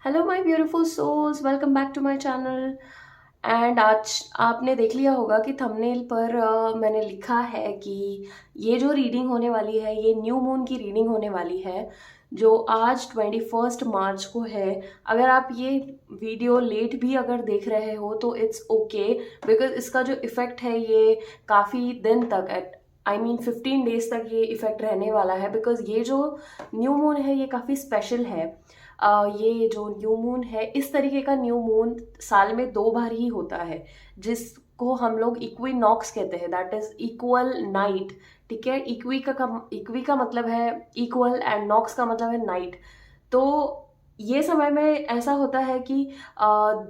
Hello my beautiful souls, welcome back to my channel. And आज आपने देख लिया होगा कि थंबनेल पर मैंने लिखा है कि ये जो रीडिंग होने वाली है ये न्यू मून की रीडिंग होने वाली है, जो आज 21 मार्च को है। अगर आप ये वीडियो लेट भी अगर देख रहे हो तो इट्स ओके, बिकॉज इसका जो इफ़ेक्ट है ये काफ़ी दिन तक, एट आई मीन 15 डेज तक ये इफ़ेक्ट रहने वाला है। बिकॉज ये जो न्यू मून है ये काफ़ी स्पेशल है। ये जो न्यू मून है, इस तरीके का न्यू मून साल में 2 बार ही होता है, जिसको हम लोग इक्विनॉक्स कहते हैं, दैट इज इक्वल नाइट। ठीक है, इक्वी का मतलब है इक्वल एंड नॉक्स का मतलब है नाइट। तो ये समय में ऐसा होता है कि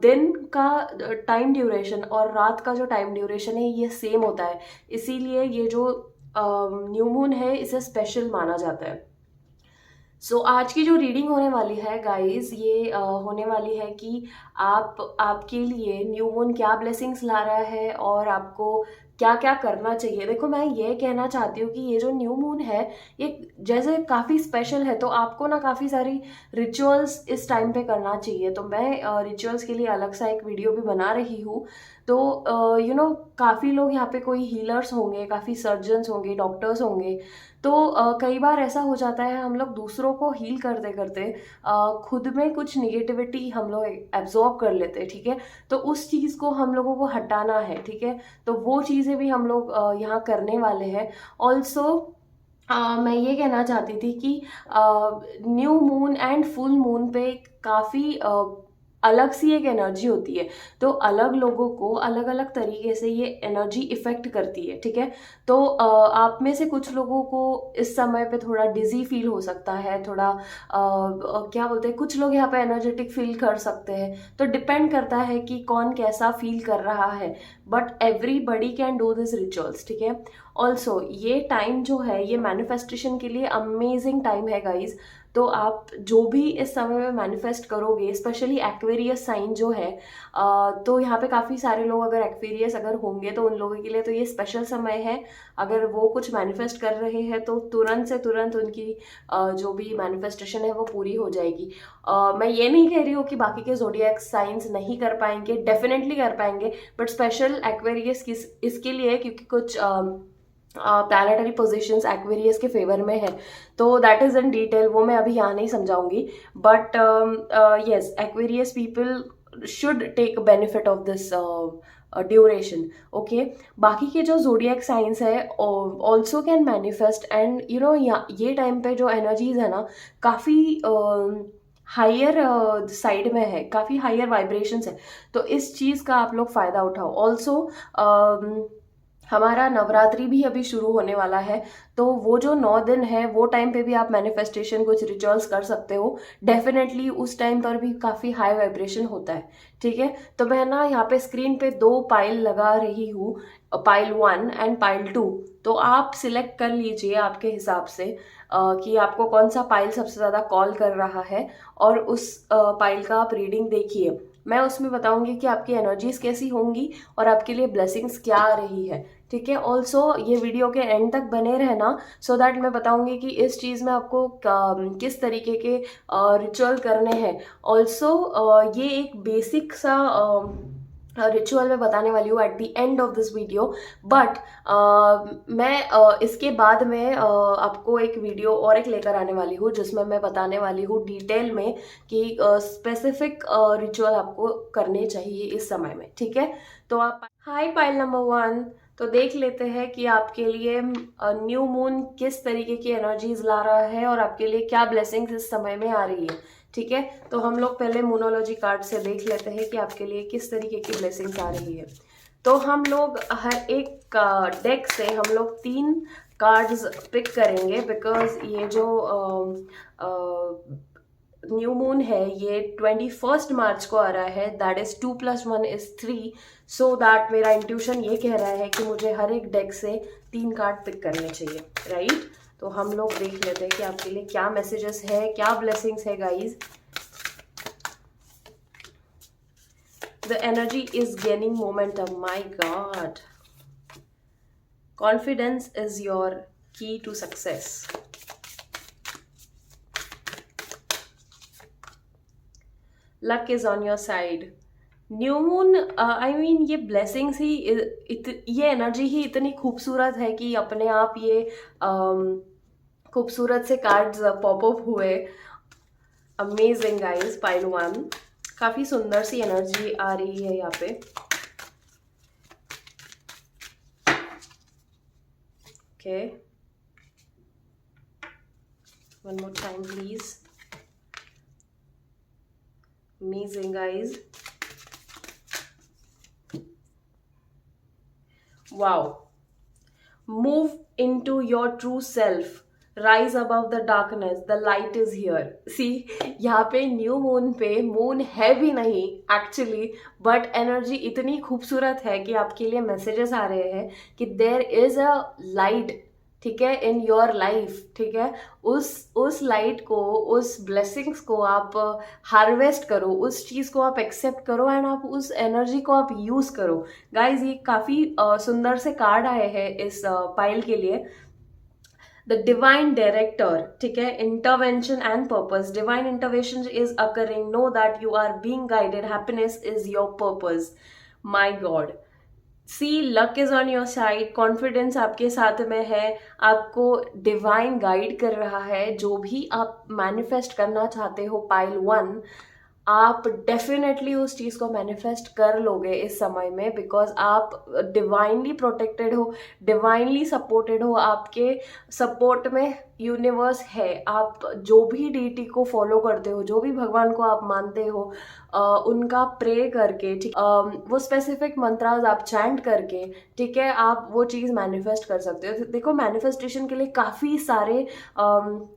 दिन का टाइम ड्यूरेशन और रात का जो टाइम ड्यूरेशन है ये सेम होता है। इसीलिए ये जो न्यू मून है इसे स्पेशल माना जाता है। आज की जो रीडिंग होने वाली है गाइस, ये होने वाली है कि आपके लिए न्यू मून क्या ब्लेसिंग्स ला रहा है और आपको क्या क्या करना चाहिए। देखो, मैं ये कहना चाहती हूँ कि ये जो न्यू मून है ये जैसे काफ़ी स्पेशल है, तो आपको ना काफ़ी सारी रिचुअल्स इस टाइम पे करना चाहिए। तो मैं रिचुअल्स के लिए अलग सा एक वीडियो भी बना रही हूँ। तो काफ़ी लोग यहाँ पे, कोई हीलर्स होंगे, काफ़ी सर्जन्स होंगे, डॉक्टर्स होंगे। तो कई बार ऐसा हो जाता है, हम लोग दूसरों को हील करते करते खुद में कुछ निगेटिविटी हम लोग एब्जॉर्ब कर लेते हैं। ठीक है, तो उस चीज़ को हम लोगों को हटाना है। ठीक है, तो वो चीज़ें भी हम लोग यहाँ करने वाले हैं। ऑल्सो मैं ये कहना चाहती थी कि new moon and full moon पे काफ़ी अलग सी एक एनर्जी होती है। तो अलग लोगों को अलग अलग तरीके से ये एनर्जी इफेक्ट करती है। ठीक है, तो आप में से कुछ लोगों को इस समय पे थोड़ा डिजी फील हो सकता है, थोड़ा क्या बोलते हैं, कुछ लोग यहाँ पे एनर्जेटिक फील कर सकते हैं। तो डिपेंड करता है कि कौन कैसा फील कर रहा है, but everybody can do this rituals. ठीक है, ऑल्सो ये टाइम जो है ये मैनिफेस्टेशन के लिए अमेजिंग टाइम है गाइज। तो आप जो भी इस समय में मैनिफेस्ट करोगे, स्पेशली एक्वेरियस साइन जो है, तो यहाँ पे काफ़ी सारे लोग अगर एक्वेरियस अगर होंगे तो उन लोगों के लिए तो ये स्पेशल समय है। अगर वो कुछ मैनिफेस्ट कर रहे हैं तो तुरंत से तुरंत उनकी जो भी मैनिफेस्टेशन है वो पूरी हो जाएगी। मैं ये नहीं कह रही हूँ कि बाकी के जोडिएक साइंस नहीं कर पाएंगे, डेफिनेटली कर पाएंगे, बट स्पेशल एक्वेरियस किस इसके लिए है क्योंकि कुछ प्लानिटरी पोजिशंस एक्वेरियस के फेवर में है। तो दैट इज इन डिटेल, वो मैं अभी यहाँ नहीं समझाऊंगी। But yes, Aquarius people should take benefit of this duration. Okay, बाकी के जो जोडियक साइंस है ऑल्सो कैन मैनिफेस्ट, एंड ये टाइम पे जो एनर्जीज है ना, काफ़ी हायर साइड में है, काफ़ी हायर वाइब्रेशंस है। तो इस चीज़ का आप लोग फ़ायदा उठाओ। ऑल्सो हमारा नवरात्रि भी अभी शुरू होने वाला है, तो वो जो 9 दिन है वो टाइम पे भी आप मैनिफेस्टेशन कुछ रिचुअल्स कर सकते हो। डेफिनेटली उस टाइम पर भी काफ़ी हाई वाइब्रेशन होता है। ठीक है, तो मैं ना यहाँ पे स्क्रीन पे 2 पाइल लगा रही हूँ, पाइल 1 एंड पाइल 2। तो आप सिलेक्ट कर लीजिए आपके हिसाब से कि आपको कौन सा पाइल सबसे ज़्यादा कॉल कर रहा है, और उस पाइल का आप रीडिंग देखिए। मैं उसमें बताऊंगी कि आपकी एनर्जीज कैसी होंगी और आपके लिए ब्लेसिंग्स क्या आ रही है। ठीक है, ऑल्सो ये वीडियो के एंड तक बने रहना, सो दैट मैं बताऊंगी कि इस चीज़ में आपको किस तरीके के रिचुअल करने हैं। ऑल्सो ये एक बेसिक सा रिचुअल मैं बताने वाली हूँ at the end of this video. But मैं इसके बाद में आपको एक वीडियो और एक लेकर आने वाली हूँ जिसमें मैं बताने वाली हूँ डिटेल में कि स्पेसिफिक रिचुअल आपको करने चाहिए इस समय में। ठीक है, तो आप हाय पाइल नंबर 1, तो देख लेते हैं कि आपके लिए न्यू मून किस तरीके की एनर्जीज ला रहा है और आपके लिए क्या ब्लेसिंग्स इस समय में आ रही है। ठीक है, तो हम लोग पहले मोनोलॉजी कार्ड से देख लेते हैं कि आपके लिए किस तरीके की ब्लेसिंग्स आ रही है। तो हम लोग हर एक डेक से हम लोग 3 कार्ड्स पिक करेंगे, बिकॉज ये जो न्यू मून है ये 21 मार्च को आ रहा है, that is 2+1 is 3। So that मेरा इंट्यूशन ये कह रहा है कि मुझे हर एक डेक से 3 कार्ड पिक करने चाहिए, राइट। तो हम लोग देख लेते हैं कि आपके लिए क्या मैसेजेस है, क्या ब्लेसिंग्स है guys. The energy is gaining momentum, my God. Confidence is your key to success. Luck is on your side. New moon, I mean ये ब्लेसिंग्स ही ये एनर्जी ही इतनी खूबसूरत है कि अपने आप ये खूबसूरत से कार्ड्स पॉप अप हुए। अमेजिंग गाइस, पाइल 1 काफी सुंदर सी एनर्जी आ रही है यहाँ पे। Okay, one more time please. Amazing guys, wow, move into your true self, rise above the darkness, the light is here। see, यहाँ पे न्यू मून पे मून है भी नहीं एक्चुअली, बट एनर्जी इतनी खूबसूरत है कि आपके लिए मैसेजेस आ रहे हैं कि देयर इज अ लाइट, ठीक है, इन योर लाइफ, ठीक है। उस लाइट को, उस ब्लेसिंग्स को आप हार्वेस्ट करो, उस चीज़ को आप एक्सेप्ट करो एंड आप उस एनर्जी को आप यूज़ करो। गाइज, ये काफ़ी सुंदर से कार्ड आए हैं इस पाइल के लिए। द डिवाइन डायरेक्टर, ठीक है, intervention and purpose. Divine intervention is occurring, know that you are being guided, happiness is your purpose. My God, see, luck is on your side, confidence आपके साथ में है, आपको डिवाइन गाइड कर रहा है। जो भी आप मैनिफेस्ट करना चाहते हो पाइल 1, आप डेफिनेटली उस चीज़ को मैनिफेस्ट कर लोगे इस समय में, बिकॉज आप डिवाइनली प्रोटेक्टेड हो, डिवाइनली सपोर्टेड हो, आपके सपोर्ट में यूनिवर्स है। आप जो भी डीटी को फॉलो करते हो, जो भी भगवान को आप मानते हो, उनका प्रे करके, ठीक, वो स्पेसिफिक मंत्रास आप चैंट करके, ठीक है, आप वो चीज़ मैनिफेस्ट कर सकते हो। देखो, मैनिफेस्टेशन के लिए काफ़ी सारे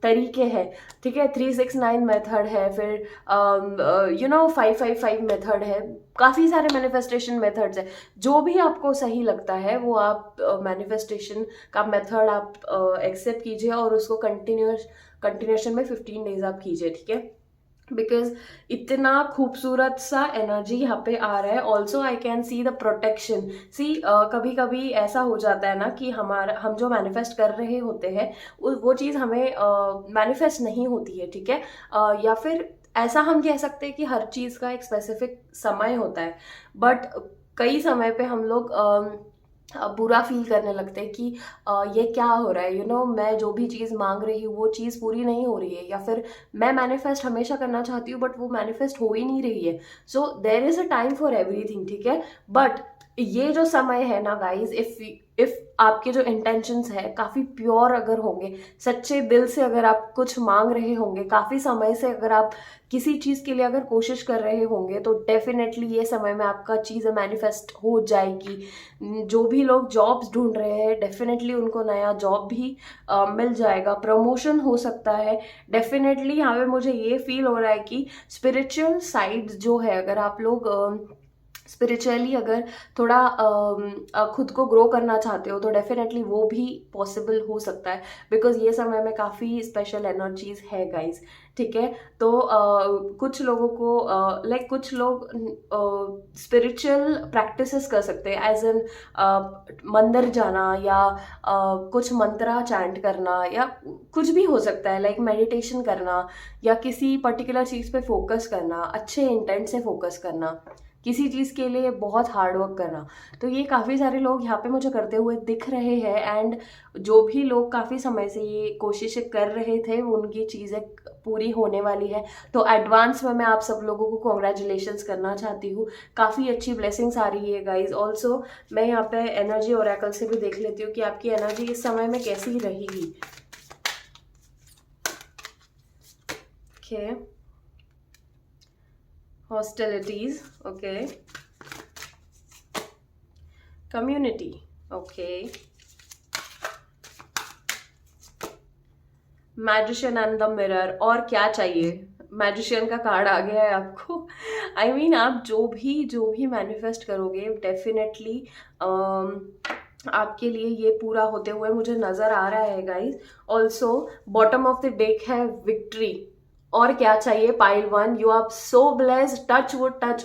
तरीके हैं, ठीक है। 369 मेथड है, फिर 555 मेथड है, काफ़ी सारे मैनिफेस्टेशन मेथड्स है। जो भी आपको सही लगता है वो आप मैनिफेस्टेशन का मेथड आप एक्सेप्ट कीजिए और उसको कंटिन्यूएशन में 15 डेज आप कीजिए, ठीक है। बिकॉज इतना खूबसूरत सा एनर्जी यहाँ पे आ रहा है। Also I can see the protection. See, कभी कभी ऐसा हो जाता है ना कि हम जो मैनिफेस्ट कर रहे होते हैं वो चीज़ हमें मैनिफेस्ट नहीं होती है, ठीक है। या फिर ऐसा हम कह सकते हैं कि हर चीज़ का एक स्पेसिफिक समय होता है, बट कई समय पे हम लोग बुरा फील करने लगते हैं कि ये क्या हो रहा है, मैं जो भी चीज़ मांग रही हूँ वो चीज़ पूरी नहीं हो रही है, या फिर मैं मैनिफेस्ट हमेशा करना चाहती हूँ बट वो मैनिफेस्ट हो ही नहीं रही है। So there is a time for everything, ठीक है। बट ये जो समय है ना गाइज, इफ आपके जो इंटेंशंस है काफ़ी प्योर अगर होंगे, सच्चे दिल से अगर आप कुछ मांग रहे होंगे, काफ़ी समय से अगर आप किसी चीज़ के लिए अगर कोशिश कर रहे होंगे, तो डेफिनेटली ये समय में आपका चीज़ मैनिफेस्ट हो जाएगी। जो भी लोग जॉब्स ढूंढ रहे हैं, डेफिनेटली उनको नया जॉब भी मिल जाएगा, प्रमोशन हो सकता है। डेफिनेटली यहाँ पे मुझे ये फील हो रहा है कि स्पिरिचुअल साइड जो है, अगर आप लोग स्पिरिचुअली अगर थोड़ा खुद को ग्रो करना चाहते हो, तो डेफिनेटली वो भी पॉसिबल हो सकता है, बिकॉज ये समय में काफ़ी स्पेशल एनर्जीज है गाइज, ठीक है। तो कुछ लोगों को कुछ लोग स्पिरिचुअल प्रैक्टिसेस कर सकते हैं, एज एन मंदिर जाना, या कुछ मंत्रा चैंट करना, या कुछ भी हो सकता है, लाइक मेडिटेशन करना, या किसी पर्टिकुलर चीज़ पे फोकस करना, अच्छे इंटेंट से फोकस करना, किसी चीज़ के लिए बहुत हार्ड वर्क करना। तो ये काफ़ी सारे लोग यहाँ पे मुझे करते हुए दिख रहे हैं, एंड जो भी लोग काफ़ी समय से ये कोशिश कर रहे थे उनकी चीज़ें पूरी होने वाली है। तो एडवांस में मैं आप सब लोगों को कॉन्ग्रेचुलेशंस करना चाहती हूँ। काफ़ी अच्छी ब्लेसिंग्स आ रही है गाइज। ऑल्सो मैं यहाँ पे एनर्जी ओरेकल से भी देख लेती हूँ कि आपकी एनर्जी इस समय में कैसी रहेगी। Okay, hostilities, okay, community, okay, magician and the mirror. और क्या चाहिए, मैजिशियन का कार्ड आ गया है आपको। आई मीन आप जो भी मैनिफेस्ट करोगे, डेफिनेटली आपके लिए ये पूरा होते हुए मुझे नजर आ रहा है guys. Also bottom of the deck है विक्ट्री। और क्या चाहिए pile 1, you are so blessed, touch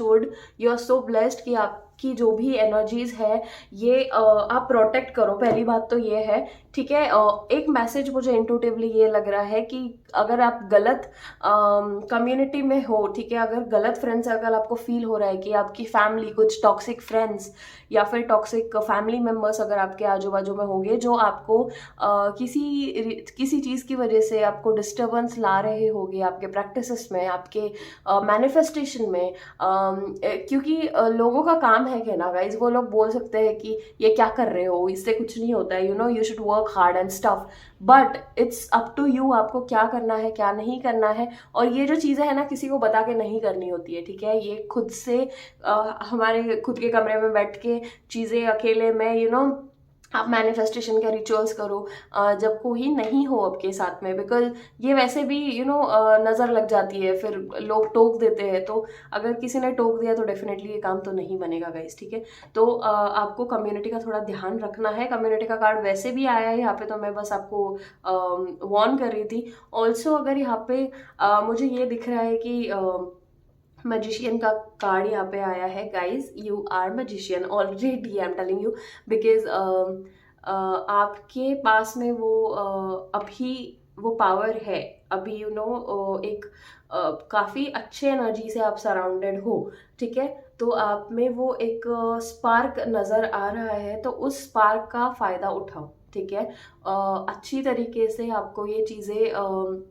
wood, you are so blessed कि आपकी जो भी एनर्जीज है ये आप प्रोटेक्ट करो, पहली बात तो ये है, ठीक है। एक मैसेज मुझे इंट्यूटिवली ये लग रहा है कि अगर आप गलत कम्युनिटी में हो, ठीक है, अगर गलत फ्रेंड सर्कल आपको फील हो रहा है कि आपकी फैमिली, कुछ टॉक्सिक फ्रेंड्स या फिर टॉक्सिक फैमिली मेम्बर्स अगर आपके आजू बाजू में होंगे जो आपको किसी चीज़ की वजह से आपको डिस्टर्बेंस ला रहे होंगे आपके प्रैक्टिसेस में, आपके मैनिफेस्टेशन में, क्योंकि लोगों का काम है कहना गाइज, वो लोग बोल सकते हैं कि ये क्या कर रहे हो, इससे कुछ नहीं होता है, you should work hard and stuff, but it's up to you, आपको क्या करना है क्या नहीं करना है। और ये जो चीज़ें हैं ना किसी को बता के नहीं करनी होती है, ठीक है। ये खुद से हमारे खुद के कमरे में बैठ के चीज़ें अकेले में आप मैनिफेस्टेशन के रिचुअल्स करो जब कोई नहीं हो आपके साथ में, बिकॉज ये वैसे भी नज़र लग जाती है, फिर लोग टोक देते हैं, तो अगर किसी ने टोक दिया तो डेफिनेटली ये काम तो नहीं बनेगा गाइस, ठीक है। तो आपको कम्युनिटी का थोड़ा ध्यान रखना है। कम्युनिटी का कार्ड वैसे भी आया है यहाँ पे, तो मैं बस आपको वार्न कर रही थी। ऑल्सो अगर यहाँ पे मुझे ये दिख रहा है कि मजिशियन का कार्ड यहाँ पे आया है guys, you are magician already, I am telling you, because आपके पास में वो अभी वो पावर है, अभी एक काफ़ी अच्छे एनर्जी से आप सराउंडेड हो, ठीक है। तो आप में वो एक स्पार्क नज़र आ रहा है, तो उस स्पार्क का फ़ायदा उठाओ, ठीक है। अच्छी तरीके से आपको ये चीज़ें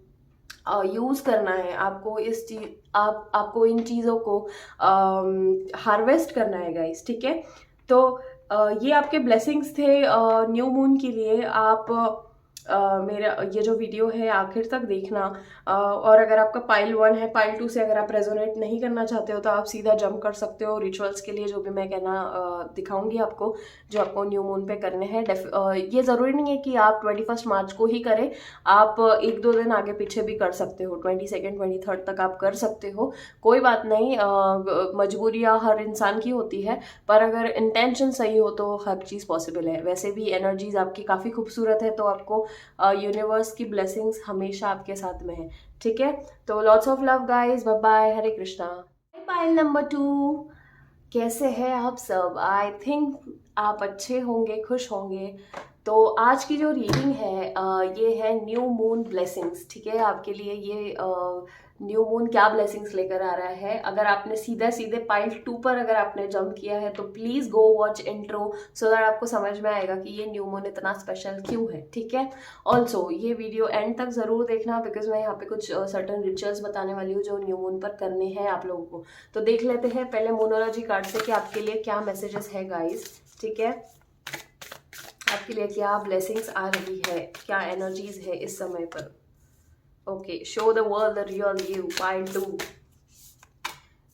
यूज़ करना है, आपको इस चीज आपको इन चीज़ों को हार्वेस्ट करना है गाइस, ठीक है। तो ये आपके ब्लेसिंग्स थे न्यू मून के लिए। आप मेरा ये जो वीडियो है आखिर तक देखना, और अगर आपका पाइल 1 है, पाइल 2 से अगर आप रेजोनेट नहीं करना चाहते हो तो आप सीधा जंप कर सकते हो रिचुअल्स के लिए, जो भी मैं कहना दिखाऊंगी आपको, जो आपको न्यू मून पे करने हैं। ये ज़रूरी नहीं है कि आप 21 मार्च को ही करें, आप 1-2 दिन आगे पीछे भी कर सकते हो, 22 23 तक आप कर सकते हो, कोई बात नहीं। मजबूरियाँ हर इंसान की होती है, पर अगर इंटेंशन सही हो तो हर चीज़ पॉसिबल है। वैसे भी एनर्जीज आपकी काफ़ी खूबसूरत है, तो आपको यूनिवर्स की ब्लेसिंग्स हमेशा आपके साथ में है, ठीक है। तो lots of love guys, bye bye, Hare Krishna. Pile number 2, कैसे हैं आप सब? आई थिंक आप अच्छे होंगे, खुश होंगे। तो आज की जो रीडिंग है ये है न्यू मून ब्लेसिंग्स, ठीक है। आपके लिए ये न्यू मून क्या ब्लेसिंग्स लेकर आ रहा है। अगर आपने सीधे पाइल 2 पर अगर आपने जंप किया है तो please go watch intro, so that आपको समझ में आएगा कि ये न्यू मून इतना स्पेशल क्यों है, ठीक है। ऑल्सो ये वीडियो एंड तक जरूर देखना, बिकॉज मैं यहाँ पे कुछ सर्टन रिचुअल्स बताने वाली हूँ जो न्यू मून पर करने हैं आप लोगों को। तो देख लेते हैं पहले मोनोलॉजी कार्ड से कि आपके लिए क्या मैसेजेस है गाइस, ठीक है। आपके लिए क्या ब्लेसिंग्स आ रही है, क्या एनर्जीज है इस समय पर। Okay, show the world the real you, pile 2।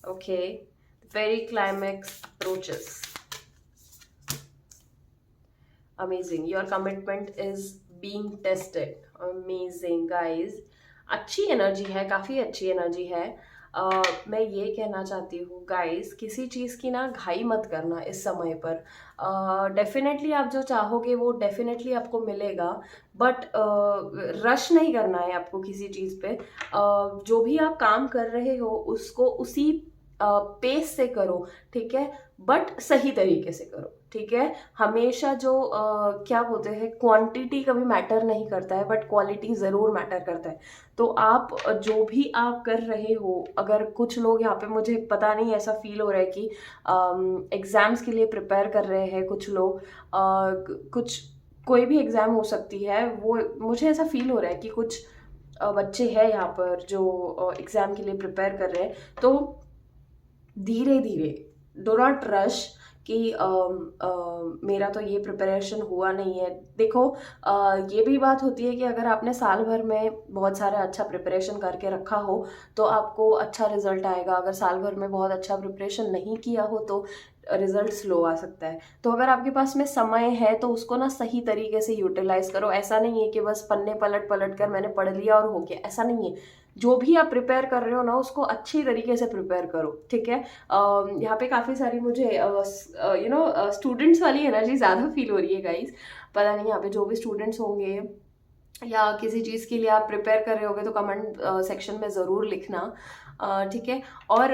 Okay, very climax approaches. Amazing, your commitment is being tested. Amazing guys, अच्छी एनर्जी है, काफ़ी अच्छी एनर्जी है। मैं ये कहना चाहती हूँ गाइस, किसी चीज़ की ना घाई मत करना इस समय पर। डेफिनेटली आप जो चाहोगे वो डेफिनेटली आपको मिलेगा, बट रश नहीं करना है आपको किसी चीज़ पे। जो भी आप काम कर रहे हो उसको उसी पेस से करो, ठीक है, बट सही तरीके से करो, ठीक है। हमेशा जो क्या बोलते हैं, क्वांटिटी कभी मैटर नहीं करता है, बट क्वालिटी ज़रूर मैटर करता है। तो आप जो भी आप कर रहे हो, अगर कुछ लोग यहाँ पे, मुझे पता नहीं, ऐसा फील हो रहा है कि एग्ज़ाम्स के लिए प्रिपेयर कर रहे हैं कुछ लोग, कुछ कोई भी एग्ज़ाम हो सकती है, वो मुझे ऐसा फील हो रहा है कि कुछ बच्चे हैं यहाँ पर जो एग्ज़ाम के लिए प्रिपेयर कर रहे हैं। तो धीरे धीरे, डो नॉट रश कि मेरा तो ये प्रिपरेशन हुआ नहीं है। देखो ये भी बात होती है कि अगर आपने साल भर में बहुत सारा अच्छा प्रिपरेशन करके रखा हो तो आपको अच्छा रिजल्ट आएगा, अगर साल भर में बहुत अच्छा प्रिपरेशन नहीं किया हो तो रिजल्ट स्लो आ सकता है। तो अगर आपके पास में समय है तो उसको ना सही तरीके से यूटिलाइज करो। ऐसा नहीं है कि बस पन्ने पलट पलट कर मैंने पढ़ लिया और हो गया, ऐसा नहीं है। जो भी आप प्रिपेयर कर रहे हो ना उसको अच्छी तरीके से प्रिपेयर करो, ठीक है। यहाँ पे काफ़ी सारी मुझे स्टूडेंट्स वाली एनर्जी ज़्यादा फील हो रही है गाइज। पता नहीं यहाँ पे जो भी स्टूडेंट्स होंगे या किसी चीज़ के लिए आप प्रिपेयर कर रहे होगे तो कमेंट सेक्शन में ज़रूर लिखना। ठीक है। और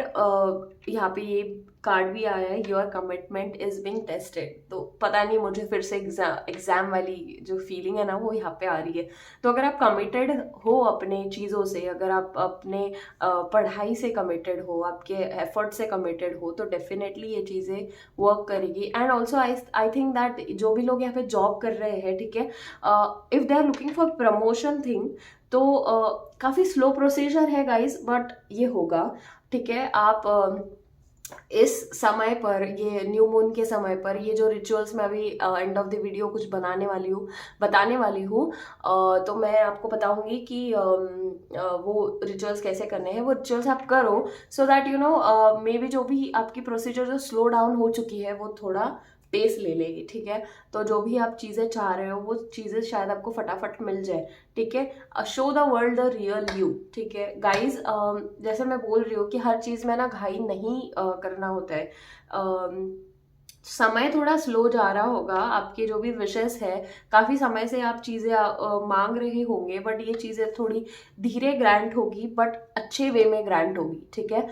यहाँ पे ये कार्ड भी आया है, your commitment is being tested. तो पता नहीं, मुझे फिर से एग्जाम वाली जो फीलिंग है ना वो यहाँ पे आ रही है। तो अगर आप कमिटेड हो अपने चीज़ों से, अगर आप अपने पढ़ाई से कमिटेड हो, आपके एफर्ट से कमिटेड हो, तो डेफिनेटली ये चीज़ें वर्क करेगी। And also I think that जो भी लोग यहाँ पे जॉब कर रहे हैं, ठीक है, if they are looking for promotion thing, तो काफ़ी स्लो प्रोसीजर है गाइज, बट ये होगा, ठीक है। आप इस समय पर, ये न्यू मून के समय पर, ये जो रिचुअल्स मैं अभी एंड ऑफ द वीडियो कुछ बताने वाली हूँ, तो मैं आपको बताऊंगी कि वो रिचुअल्स कैसे करने हैं। वो रिचुअल्स आप करो so that you know may be जो भी आपकी प्रोसीजर जो स्लो डाउन हो चुकी है वो थोड़ा पेस ले लेगी, ठीक है। तो जो भी आप चीज़ें चाह रहे हो वो चीज़ें शायद आपको फटाफट मिल जाए, ठीक है। Show the world the real you, ठीक है गाइज। जैसे मैं बोल रही हूँ कि हर चीज़ में ना घाई नहीं करना होता है। समय थोड़ा स्लो जा रहा होगा, आपके जो भी विशेस है, काफ़ी समय से आप चीज़ें मांग रहे होंगे, बट ये चीज़ें थोड़ी धीरे ग्रांट होगी, बट अच्छे वे में ग्रांट होगी, ठीक है।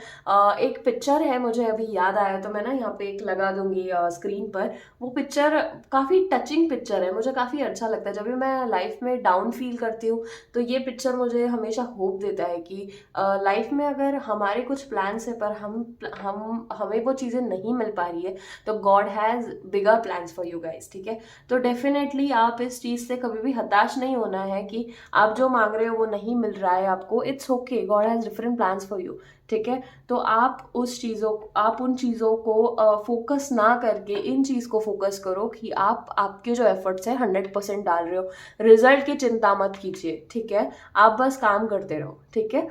एक पिक्चर है, मुझे अभी याद आया, तो मैं ना यहाँ पे एक लगा दूंगी स्क्रीन पर। वो पिक्चर काफ़ी टचिंग पिक्चर है, मुझे काफ़ी अच्छा लगता है। जब भी मैं लाइफ में डाउन फील करती हूँ तो ये पिक्चर मुझे हमेशा होप देता है कि लाइफ में अगर हमारे कुछ प्लान्स है पर हम हमें वो चीज़ें नहीं मिल पा रही है, तो God has bigger plans for you guys, ठीक है। तो डेफिनेटली आप इस चीज़ से कभी भी हताश नहीं होना है कि आप जो मांग रहे हो वो नहीं मिल रहा है आपको। It's okay, God has different plans for you, ठीक है। तो आप उन चीज़ों को फोकस ना करके इन चीज़ को फोकस करो कि आप आपके जो एफर्ट्स है 100% डाल रहे हो। रिजल्ट की चिंता मत कीजिए, ठीक है। आप बस काम करते रहो, ठीक है।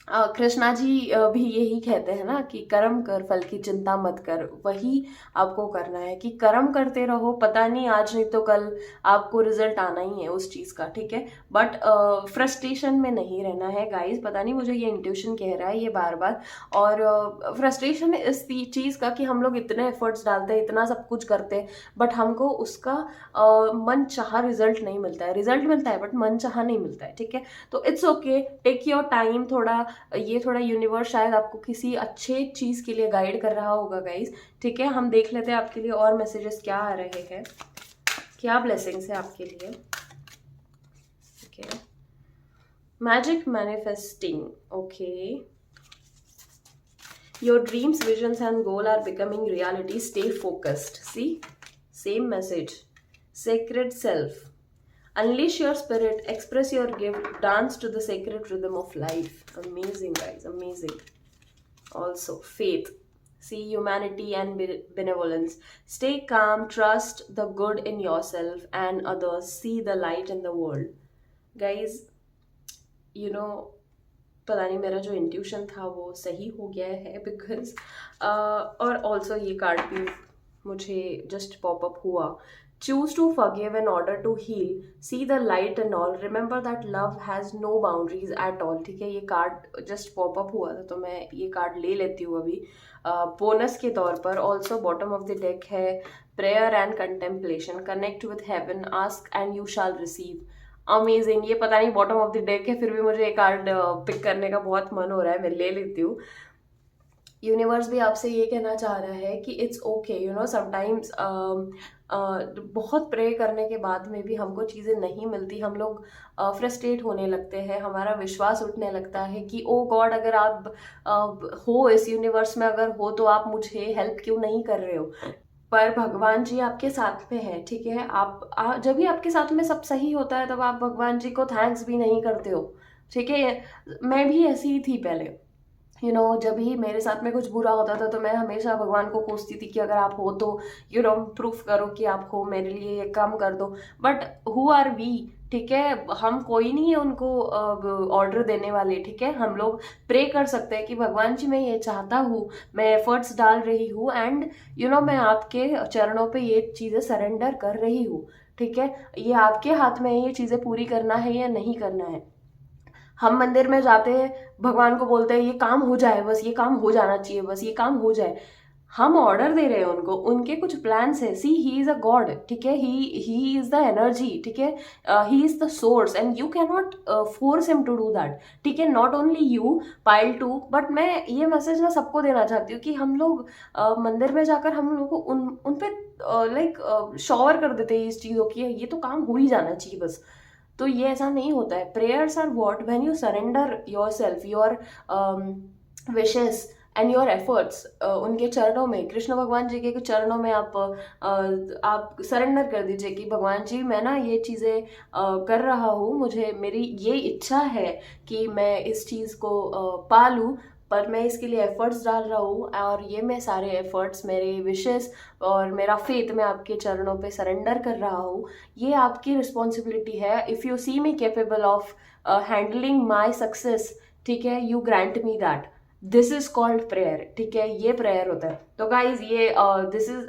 कृष्णा जी भी यही कहते हैं ना कि कर्म कर, फल की चिंता मत कर। वही आपको करना है कि कर्म करते रहो, पता नहीं आज नहीं तो कल आपको रिजल्ट आना ही है उस चीज़ का, ठीक है। बट फ्रस्ट्रेशन में नहीं रहना है गाइस। पता नहीं मुझे ये इंट्यूशन कह रहा है ये बार बार। और फ्रस्ट्रेशन इस चीज़ का कि हम लोग इतने एफर्ट्स डालते हैं, इतना सब कुछ करते हैं, बट हमको उसका मन चाहा रिजल्ट नहीं मिलता है। रिजल्ट मिलता है बट मन चाहा नहीं मिलता है, ठीक है। तो it's okay, take your time. थोड़ा यूनिवर्स शायद आपको किसी अच्छे चीज़ के लिए गाइड कर रहा होगा गाइज, ठीक है। हम देख लेते हैं आपके लिए और मैसेजेस क्या आ रहे हैं, क्या ब्लेसिंग्स है आपके लिए, okay. Magic manifesting, okay. Your dreams, visions and goal are becoming reality, stay focused. See, same message. Sacred self, unleash your spirit, express your gift, dance to the sacred rhythm of life. Amazing guys, amazing. Also faith, see humanity and benevolence. Stay calm, trust the good in yourself and others, see the light in the world. Guys, you know, पता नहीं मेरा जो intuition था वो सही हो गया है, बिकॉज और ऑल्सो ये कार्ड भी मुझे जस्ट पॉपअप हुआ। Choose to forgive in order to heal. See the light and all. Remember that love has no boundaries at all. ठीक है, ये कार्ड जस्ट पॉपअप हुआ था तो मैं ये कार्ड ले लेती हूँ अभी बोनस के तौर पर। Also bottom of the deck है prayer and contemplation, connect with heaven, ask and you shall receive. Amazing. ये पता नहीं बॉटम ऑफ द डेक है, फिर भी मुझे ये कार्ड पिक करने का बहुत मन हो रहा है, मैं ले लेती हूँ। यूनिवर्स भी आपसे ये कहना चाह रहा है कि it's okay, you know, sometimes बहुत प्रे करने के बाद में भी हमको चीज़ें नहीं मिलती, हम लोग फ्रस्ट्रेट होने लगते हैं, हमारा विश्वास उठने लगता है कि ओ गॉड, अगर आप हो इस यूनिवर्स में, अगर हो तो आप मुझे हेल्प क्यों नहीं कर रहे हो। पर भगवान जी आपके साथ में है, ठीक है। जब भी आपके साथ में सब सही होता है तब आप भगवान जी को थैंक्स भी नहीं करते हो, ठीक है। मैं भी ऐसी ही थी पहले, यू नो, जब भी मेरे साथ में कुछ बुरा होता था तो मैं हमेशा भगवान को कोसती थी कि अगर आप हो तो यू नो प्रूफ करो कि आप हो, मेरे लिए ये काम कर दो। बट हु आर वी, ठीक है, हम कोई नहीं है उनको ऑर्डर देने वाले, ठीक है। हम लोग प्रे कर सकते हैं कि भगवान जी मैं ये चाहता हूँ, मैं एफर्ट्स डाल रही हूँ, एंड यू नो मैं आपके चरणों पे ये चीज़ें सरेंडर कर रही हूँ, ठीक है। ये आपके हाथ में है ये चीज़ें पूरी करना है या नहीं करना है। हम मंदिर में जाते हैं, भगवान को बोलते हैं ये काम हो जाए, बस ये काम हो जाना चाहिए, बस ये काम हो जाए। हम ऑर्डर दे रहे हैं उनको, उनके कुछ प्लान्स है। सी ही इज अ गॉड, ठीक है, ही इज द एनर्जी, ठीक है, he is the source and you can not force him to do that, ठीक है। Not only you, pile two, but मैं ये मैसेज ना सबको देना चाहती हूँ कि हम लोग मंदिर में जाकर हम लोग को उन पे लाइक शॉवर कर देते हैं इस चीज़ों की, ये तो काम हो ही जाना चाहिए बस। तो ये ऐसा नहीं होता है। Prayers are what, when you surrender yourself, your wishes and your efforts उनके चरणों में, कृष्ण भगवान जी के चरणों में आप सरेंडर कर दीजिए कि भगवान जी मैं ना ये चीज़ें कर रहा हूँ, मुझे मेरी ये इच्छा है कि मैं इस चीज़ को पा लूँ, पर मैं इसके लिए एफर्ट्स डाल रहा हूँ, और ये मैं सारे एफर्ट्स, मेरे विशेस और मेरा फेथ मैं आपके चरणों पे सरेंडर कर रहा हूँ। ये आपकी रिस्पॉन्सिबिलिटी है। If you see me capable of handling my success, ठीक है, you grant me that, this is called prayer, ठीक है, ये प्रेयर होता है। तो गाइज ये this is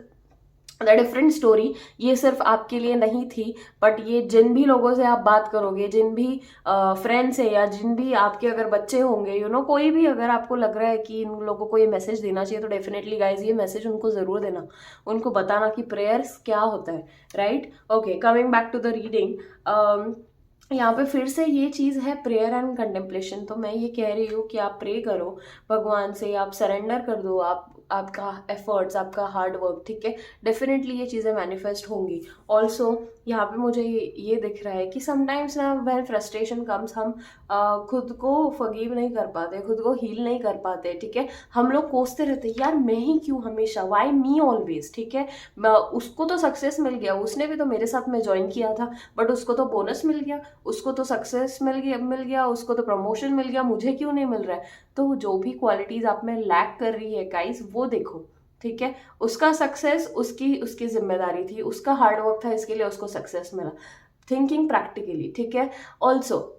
the different story. ये सिर्फ आपके लिए नहीं थी, बट ये जिन भी लोगों से आप बात करोगे, जिन भी फ्रेंड्स है, या जिन भी आपके अगर बच्चे होंगे, यू नो, कोई भी अगर आपको लग रहा है कि इन लोगों को ये मैसेज देना चाहिए, तो डेफिनेटली गाइज ये मैसेज उनको जरूर देना, उनको बताना कि प्रेयर्स क्या होता है, right. Okay, coming back to the reading. यहाँ पे फिर से ये चीज़ है प्रेयर एंड कंटेम्पलेशन। तो मैं ये कह रही हूँ कि आप प्रे करो भगवान से, आप सरेंडर कर दो, आपका एफर्ट्स, आपका हार्ड वर्क, ठीक है, डेफिनेटली ये चीज़ें मैनिफेस्ट होंगी। ऑल्सो यहाँ पे मुझे ये दिख रहा है कि समटाइम्स ना व्हेन फ्रस्ट्रेशन कम्स, हम खुद को फॉरगिव नहीं कर पाते, खुद को हील नहीं कर पाते, ठीक है। हम लोग कोसते रहते हैं, यार मैं ही क्यों हमेशा, वाई मी ऑलवेज, ठीक है। उसको तो सक्सेस मिल गया, उसने भी तो मेरे साथ में ज्वाइन किया था, बट उसको तो बोनस मिल गया, उसको तो सक्सेस मिल गया, उसको तो प्रमोशन मिल गया, मुझे क्यों नहीं मिल रहा है। तो जो भी क्वालिटीज आप में लैक कर रही है गाइस, वो देखो, ठीक है। उसका सक्सेस उसकी उसकी जिम्मेदारी थी, उसका हार्डवर्क था, इसके लिए उसको सक्सेस मिला। थिंकिंग प्रैक्टिकली, ठीक है। ऑल्सो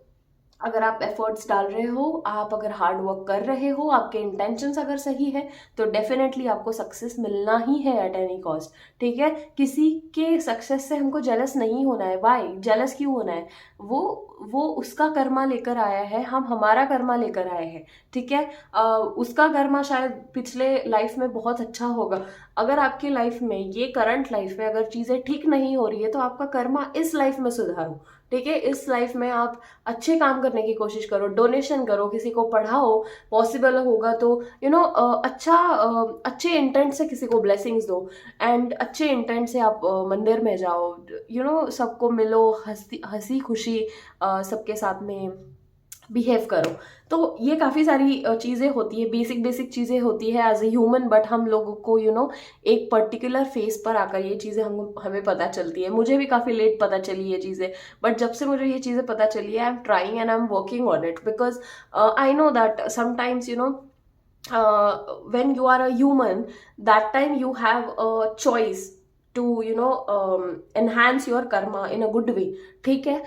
अगर आप एफर्ट्स डाल रहे हो, आप अगर हार्ड वर्क कर रहे हो, आपके इंटेंशंस अगर सही है, तो डेफिनेटली आपको सक्सेस मिलना ही है एट एनी कॉस्ट, ठीक है। किसी के सक्सेस से हमको जेलस नहीं होना है। वाई जेलस क्यों होना है? वो उसका कर्मा लेकर आया है, हम हमारा कर्मा लेकर आए हैं, ठीक है। उसका कर्मा शायद पिछले लाइफ में बहुत अच्छा होगा। अगर आपकी लाइफ में, ये करंट लाइफ में अगर चीज़ें ठीक नहीं हो रही है, तो आपका कर्मा इस लाइफ में सुधारो, ठीक है। इस लाइफ में आप अच्छे काम करने की कोशिश करो, डोनेशन करो, किसी को पढ़ाओ, पॉसिबल होगा तो यू नो अच्छे इंटेंट से किसी को ब्लेसिंग्स दो, एंड अच्छे इंटेंट से आप मंदिर में जाओ, यू नो, सबको मिलो, हंसी हंसी खुशी सबके साथ में बिहेव करो। तो ये काफ़ी सारी चीज़ें होती है, बेसिक बेसिक चीज़ें होती है एज ए ह्यूमन, बट हम लोगों को यू नो एक पर्टिकुलर फेस पर आकर ये चीज़ें हमें पता चलती है। मुझे भी काफ़ी लेट पता चली ये चीज़ें, बट जब से मुझे ये चीज़ें पता चली है, I am trying and I am working on it, because I know that sometimes, you know, when you are a human, that time you have a choice to enhance your karma in a good way, ठीक है।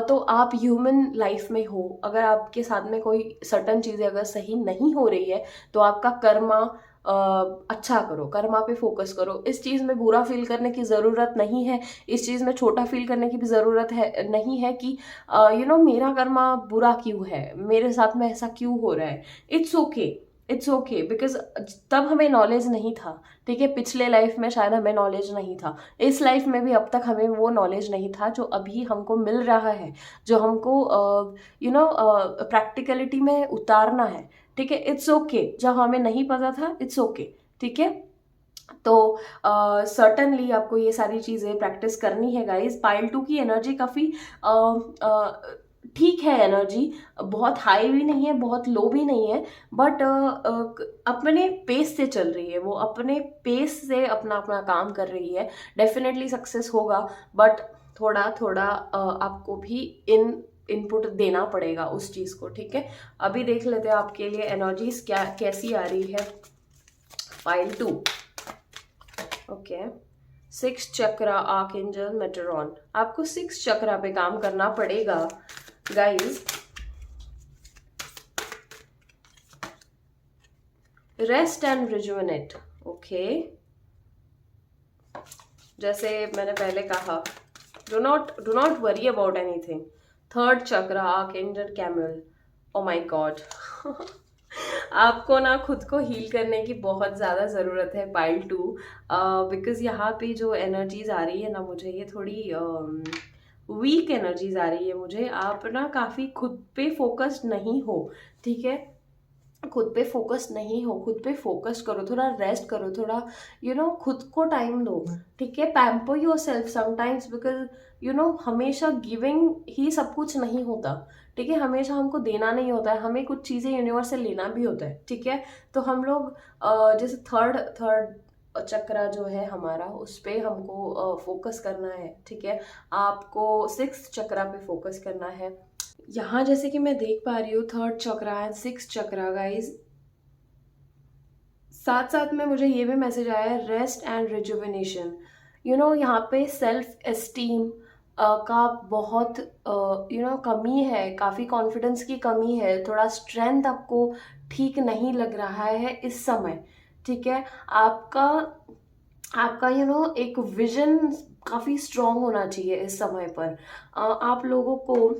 तो आप human life में हो, अगर आपके साथ में कोई सर्टन चीज़ें अगर सही नहीं हो रही है, तो आपका कर्मा अच्छा करो, कर्मा पे फोकस करो। इस चीज़ में बुरा फील करने की ज़रूरत नहीं है, इस चीज़ में छोटा फील करने की भी ज़रूरत है नहीं है कि यू नो मेरा कर्मा बुरा क्यों है, मेरे साथ में ऐसा क्यों हो रहा है। It's okay, it's okay, because तब हमें नॉलेज नहीं था, ठीक है। पिछले लाइफ में शायद हमें नॉलेज नहीं था, इस लाइफ में भी अब तक हमें वो नॉलेज नहीं था जो अभी हमको मिल रहा है, जो हमको यू नो प्रैक्टिकलिटी में उतारना है, ठीक है। इट्स ओके, जब हमें नहीं पता था, इट्स ओके, ठीक है। तो सर्टनली आपको ये सारी चीज़ें प्रैक्टिस करनी है गाइस। पाइल 2 की एनर्जी काफ़ी ठीक है, एनर्जी बहुत हाई भी नहीं है, बहुत लो भी नहीं है, बट अपने पेस से चल रही है, वो अपने पेस से अपना अपना काम कर रही है। डेफिनेटली सक्सेस होगा, बट थोड़ा थोड़ा आपको भी इनपुट देना पड़ेगा उस चीज़ को, ठीक है। अभी देख लेते हैं आपके लिए एनर्जीज क्या कैसी आ रही है। Pile 2, okay. 6 चक्रा आर्कएंजल मेटरॉन, आपको 6 चक्रा पे काम करना पड़ेगा guys. Rest and rejuvenate, okay. जैसे मैंने पहले कहा, do not worry about anything. 3rd chakra archangel camel, oh my God आपको ना खुद को हील करने की बहुत ज़्यादा ज़रूरत है पाइल टू। बिकॉज़ यहाँ पे जो एनर्जीज आ रही है ना, मुझे ये थोड़ी वीक एनर्जीज आ रही है मुझे। आप ना काफ़ी खुद पे फोकस्ड नहीं हो, ठीक है? खुद पे फोकस नहीं हो, खुद पे फोकस करो, थोड़ा रेस्ट करो, थोड़ा खुद को टाइम दो, ठीक है? Pamper your self sometimes, because हमेशा गिविंग ही सब कुछ नहीं होता, ठीक है? हमेशा हमको देना नहीं होता है, हमें कुछ चीज़ें यूनिवर्स से लेना भी होता है, ठीक है? तो हम लोग जैसे थर्ड थर्ड चक्रा जो है हमारा, उस पे हमको फोकस करना है, ठीक है? आपको सिक्स चक्रा पे फोकस करना है। यहाँ जैसे कि मैं देख पा रही हूँ third chakra and six chakra guys, साथ साथ में मुझे ये भी मैसेज आया है रेस्ट एंड रिजुविनेशन। यहाँ पे सेल्फ एस्टीम का बहुत कमी है, काफ़ी कॉन्फिडेंस की कमी है, थोड़ा स्ट्रेंथ आपको ठीक नहीं लग रहा है इस समय, ठीक है? आपका आपका एक विजन काफ़ी स्ट्रांग होना चाहिए इस समय पर। आप लोगों को,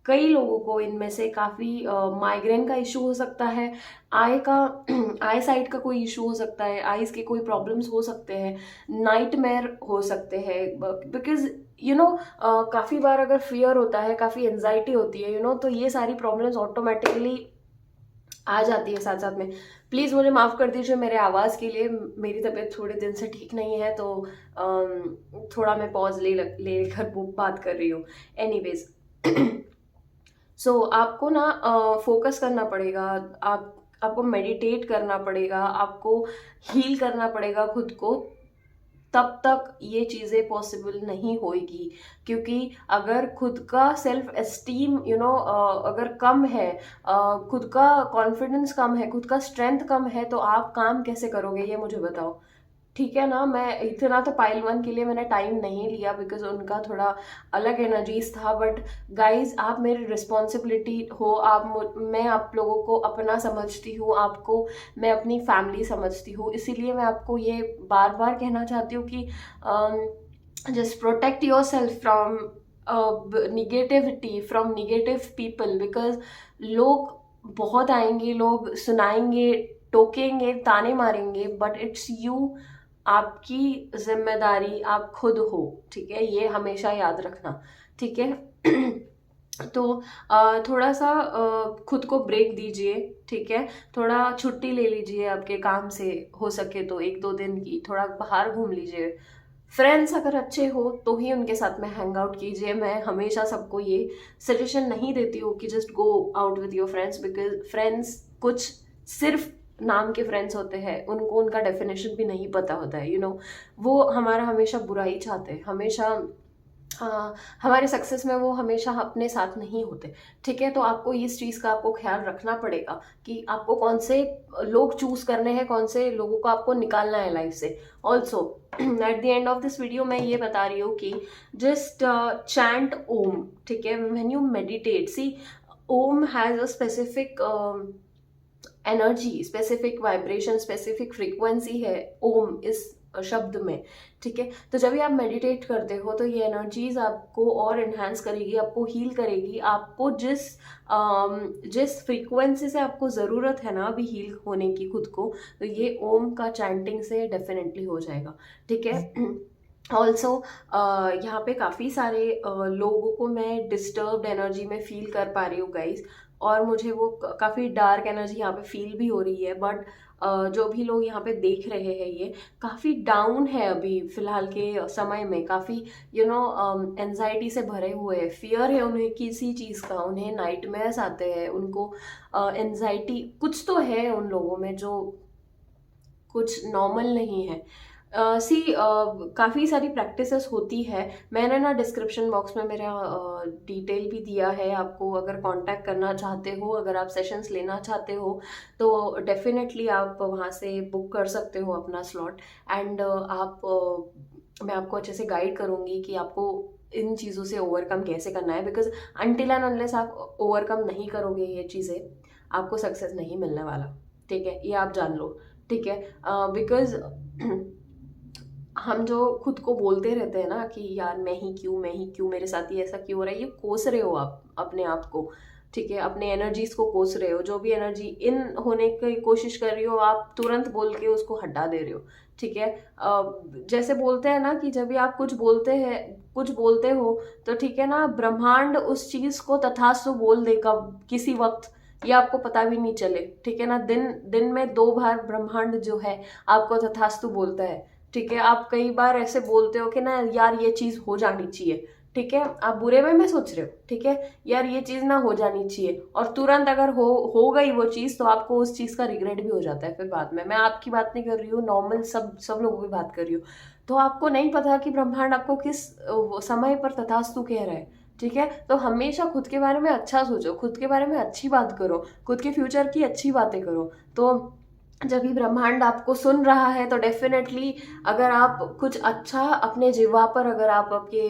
कई लोगों को इनमें से काफ़ी माइग्रेन का इशू हो सकता है, आई का आई साइट का कोई इशू हो सकता है, आईज के कोई प्रॉब्लम्स हो सकते हैं, नाइटमेयर हो सकते हैं, बिकॉज काफ़ी बार अगर फियर होता है, काफ़ी एंजाइटी होती है, तो ये सारी प्रॉब्लम्स ऑटोमेटिकली आ जाती है साथ साथ में। प्लीज़ मुझे माफ़ कर दीजिए मेरे आवाज़ के लिए, मेरी तबीयत थोड़े दिन से ठीक नहीं है, तो थोड़ा मैं पॉज लेकर बात कर रही हूँ। एनीवेज सो आपको ना फोकस करना पड़ेगा, आपको मेडिटेट करना पड़ेगा, आपको हील करना पड़ेगा खुद को, तब तक ये चीज़ें पॉसिबल नहीं होएगी। क्योंकि अगर खुद का सेल्फ एस्टीम अगर कम है, खुद का कॉन्फिडेंस कम है, खुद का स्ट्रेंथ कम है, तो आप काम कैसे करोगे ये मुझे बताओ, ठीक है ना? मैं इतना तो पाइल वन के लिए मैंने टाइम नहीं लिया, बिकॉज उनका थोड़ा अलग एनर्जीज था, बट गाइज आप मेरी रिस्पॉन्सिबिलिटी हो, मैं आप लोगों को अपना समझती हूँ, आपको मैं अपनी फैमिली समझती हूँ, इसीलिए मैं आपको ये बार बार कहना चाहती हूँ कि just protect your self from negativity, from negative people, because लोग बहुत आएंगे, लोग सुनाएंगे, टोकेंगे, ताने मारेंगे, बट इट्स यू, आपकी जिम्मेदारी आप खुद हो, ठीक है? ये हमेशा याद रखना, ठीक है? तो थोड़ा सा खुद को ब्रेक दीजिए, ठीक है? थोड़ा छुट्टी ले लीजिए आपके काम से, हो सके तो एक दो दिन की, थोड़ा बाहर घूम लीजिए। फ्रेंड्स अगर अच्छे हो तो ही उनके साथ में हैंग आउट कीजिए। मैं हमेशा सबको ये सजेशन नहीं देती हूँ कि just go out with your friends, because friends कुछ सिर्फ नाम के फ्रेंड्स होते हैं, उनको उनका डेफिनेशन भी नहीं पता होता है, वो हमारा हमेशा बुरा ही चाहते हैं, हमेशा हमारे सक्सेस में वो हमेशा अपने साथ नहीं होते, ठीक है? तो आपको इस चीज़ का आपको ख्याल रखना पड़ेगा कि आपको कौन से लोग चूज करने हैं, कौन से लोगों को आपको निकालना है लाइफ से। Also at the end of this video मैं ये बता रही हूँ कि जस्ट चैंट ओम, ठीक है? When you meditate, see Om has a specific energy, specific vibration, specific frequency है ओम इस शब्द में, ठीक है? तो जब भी आप मेडिटेट करते हो तो ये एनर्जीज आपको और इन्हांस करेगी, आपको हील करेगी, आपको जिस फ्रीक्वेंसी से आपको ज़रूरत है ना अभी हील होने की खुद को, तो ये ओम का चैंटिंग से डेफिनेटली हो जाएगा, ठीक है? ऑल्सो यहाँ पे काफ़ी सारे लोगों को मैं डिस्टर्ब्ड एनर्जी में फील कर पा रही हूँ गाइज, और मुझे वो काफ़ी डार्क एनर्जी यहाँ पे फील भी हो रही है, बट जो भी लोग यहाँ पे देख रहे हैं ये काफ़ी डाउन है अभी फ़िलहाल के समय में, काफ़ी एनजाइटी से भरे हुए हैं, फियर है उन्हें किसी चीज़ का, उन्हें नाइटमेयर्स आते हैं, उनको एनजाइटी कुछ तो है उन लोगों में जो कुछ नॉर्मल नहीं है। सी काफ़ी सारी प्रैक्टिसेस होती है, मैंने ना डिस्क्रिप्शन बॉक्स में मेरा डिटेल भी दिया है, आपको अगर कांटेक्ट करना चाहते हो, अगर आप सेशंस लेना चाहते हो तो डेफिनेटली आप वहाँ से बुक कर सकते हो अपना स्लॉट, एंड मैं आपको अच्छे से गाइड करूँगी कि आपको इन चीज़ों से ओवरकम कैसे करना है, बिकॉज अनटिल एंड अनलेस आप ओवरकम नहीं करोगे ये चीज़ें, आपको सक्सेस नहीं मिलने वाला, ठीक है? ये आप जान लो, ठीक है? बिकॉज हम जो खुद को बोलते रहते हैं ना कि यार मैं ही क्यों, मैं ही क्यों, मेरे साथ ही ऐसा क्यों हो रहा है, ये कोस रहे हो आप अपने आप को, ठीक है, अपने एनर्जीज को कोस रहे हो, जो भी एनर्जी इन होने की कोशिश कर रही हो आप तुरंत बोल के उसको हटा दे रहे हो। ठीक है, जैसे बोलते हैं ना कि जब भी आप कुछ बोलते हो तो ठीक है ना, ब्रह्मांड उस चीज को तथास्तु बोल देगा किसी वक्त, ये आपको पता भी नहीं चले। ठीक है ना, दिन दिन में 2 बार ब्रह्मांड जो है आपको तथास्तु बोलता है। ठीक है, आप कई बार ऐसे बोलते हो कि ना यार ये चीज हो जानी चाहिए, ठीक है, आप बुरे में सोच रहे हो, ठीक है, यार ये चीज ना हो जानी चाहिए, और तुरंत अगर हो गई वो चीज तो आपको उस चीज का रिग्रेट भी हो जाता है फिर बाद में। मैं आपकी बात नहीं कर रही हूँ, नॉर्मल सब लोगों की बात कर रही हूँ। तो आपको नहीं पता कि ब्रह्मांड आपको किस समय पर तथास्तु कह रहा है। ठीक है, तो हमेशा खुद के बारे में अच्छा सोचो, खुद के बारे में अच्छी बात करो, खुद के फ्यूचर की अच्छी बातें करो। तो जब भी ब्रह्मांड आपको सुन रहा है तो डेफिनेटली, अगर आप कुछ अच्छा अपने जिह्वा पर, अगर आप आपके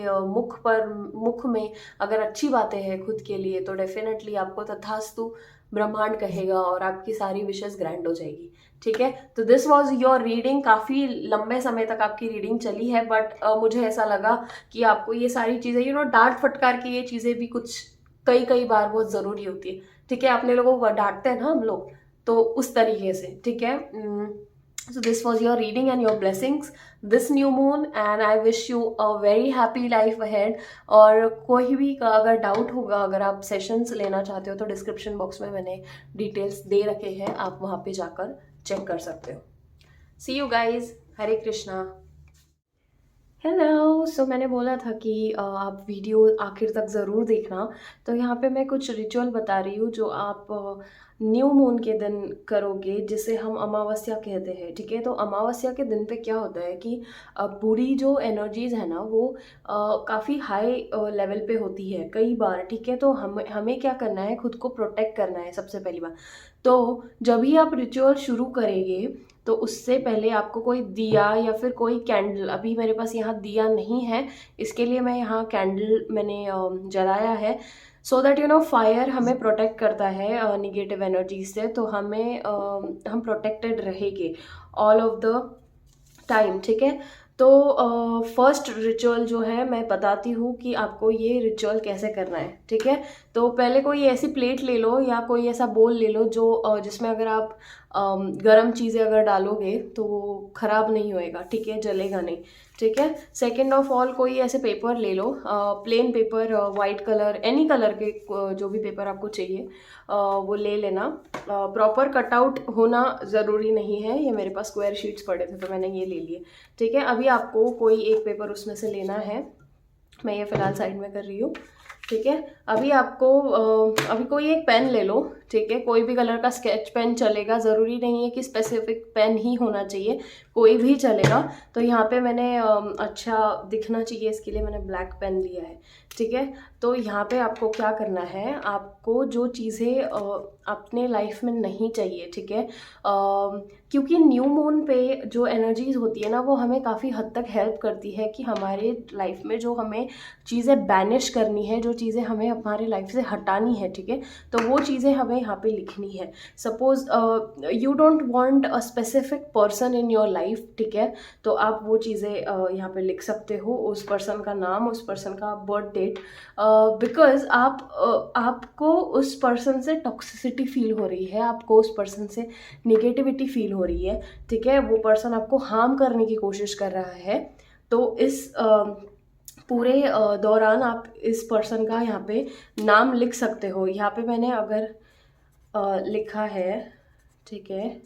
मुख में अगर अच्छी बातें हैं खुद के लिए, तो डेफिनेटली आपको तथास्तु ब्रह्मांड कहेगा और आपकी सारी विशेष ग्रैंड हो जाएगी। ठीक है, तो दिस वॉज योर रीडिंग। काफी लंबे समय तक आपकी रीडिंग चली है, बट मुझे ऐसा लगा कि आपको ये सारी चीजें डांट फटकार के ये चीजें भी कुछ कई कई बार बहुत जरूरी होती है। ठीक है, अपने लोगों को डांटते हैं ना हम लोग, तो उस तरीके से। ठीक है, so this was your reading and your blessings this new moon, and I wish you a very happy life ahead. और कोई भी का अगर डाउट होगा, अगर आप सेशंस लेना चाहते हो, तो डिस्क्रिप्शन बॉक्स में मैंने डिटेल्स दे रखे हैं, आप वहाँ पे जाकर चेक कर सकते हो। See you guys, Hare Krishna. Hello, so मैंने बोला था कि आप वीडियो आखिर तक ज़रूर देखना। तो यहाँ पे मैं कुछ रिचुअल बता रही हूँ जो आप न्यू मून के दिन करोगे, जिसे हम अमावस्या कहते हैं। ठीक है, तो अमावस्या के दिन पे क्या होता है कि पूरी जो एनर्जीज है ना वो काफ़ी हाई लेवल पे होती है कई बार। ठीक है, तो हमें क्या करना है, खुद को प्रोटेक्ट करना है सबसे पहली बात। तो जब भी आप रिचुअल शुरू करेंगे तो उससे पहले आपको कोई दिया या फिर कोई कैंडल, अभी मेरे पास यहाँ दिया नहीं है, इसके लिए मैं यहाँ कैंडल मैंने जलाया है, सो दैट फायर हमें प्रोटेक्ट करता है निगेटिव एनर्जी से। तो हम प्रोटेक्टेड रहेंगे ऑल ऑफ द टाइम। ठीक है, तो फर्स्ट रिचुअल जो है मैं बताती हूँ कि आपको ये रिचुअल कैसे करना है। ठीक है, तो पहले कोई ऐसी प्लेट ले लो या कोई ऐसा बोल ले लो जो जिसमें अगर आप गरम चीज़ें अगर डालोगे तो वो खराब नहीं होएगा। ठीक है, जलेगा नहीं। ठीक है, सेकेंड ऑफ ऑल कोई ऐसे पेपर ले लो, plain paper, white colour, any colour के जो भी पेपर आपको चाहिए वो ले लेना। प्रॉपर कटआउट होना ज़रूरी नहीं है, ये मेरे पास स्क्वायर शीट्स पड़े थे तो मैंने ये ले लिए। ठीक है, अभी आपको कोई एक पेपर उसमें से लेना है, मैं ये फ़िलहाल साइड में कर रही हूँ। ठीक है, अभी आपको अभी कोई एक पेन ले लो। ठीक है, कोई भी कलर का स्केच पेन चलेगा, ज़रूरी नहीं है कि स्पेसिफिक पेन ही होना चाहिए, कोई भी चलेगा। तो यहाँ पे मैंने अच्छा दिखना चाहिए, इसके लिए मैंने ब्लैक पेन लिया है। ठीक है, तो यहाँ पे आपको क्या करना है, आपको जो चीज़ें अपने लाइफ में नहीं चाहिए, ठीक है, क्योंकि न्यू मून पे जो एनर्जीज होती है ना वो हमें काफ़ी हद तक हेल्प करती है कि हमारे लाइफ में जो हमें चीज़ें बैनिश करनी है, जो चीज़ें हमें हमारी लाइफ से हटानी है, ठीक है, तो वो चीज़ें हमें यहाँ पे लिखनी है। Suppose you don't want a specific person in your life, ठीक है, तो आप वो चीज़ें यहाँ पे लिख सकते हो, उस पर्सन का नाम, उस पर्सन का बर्थ डेट, बिकॉज आपको उस पर्सन से टॉक्सिसिटी फील हो रही है, आपको उस पर्सन से निगेटिविटी फील हो रही है। ठीक है, वो पर्सन आपको हार्म करने की कोशिश कर रहा है। तो इस पूरे दौरान आप इस पर्सन का यहाँ पे नाम लिख सकते हो। यहाँ पे मैंने अगर लिखा है, ठीक है,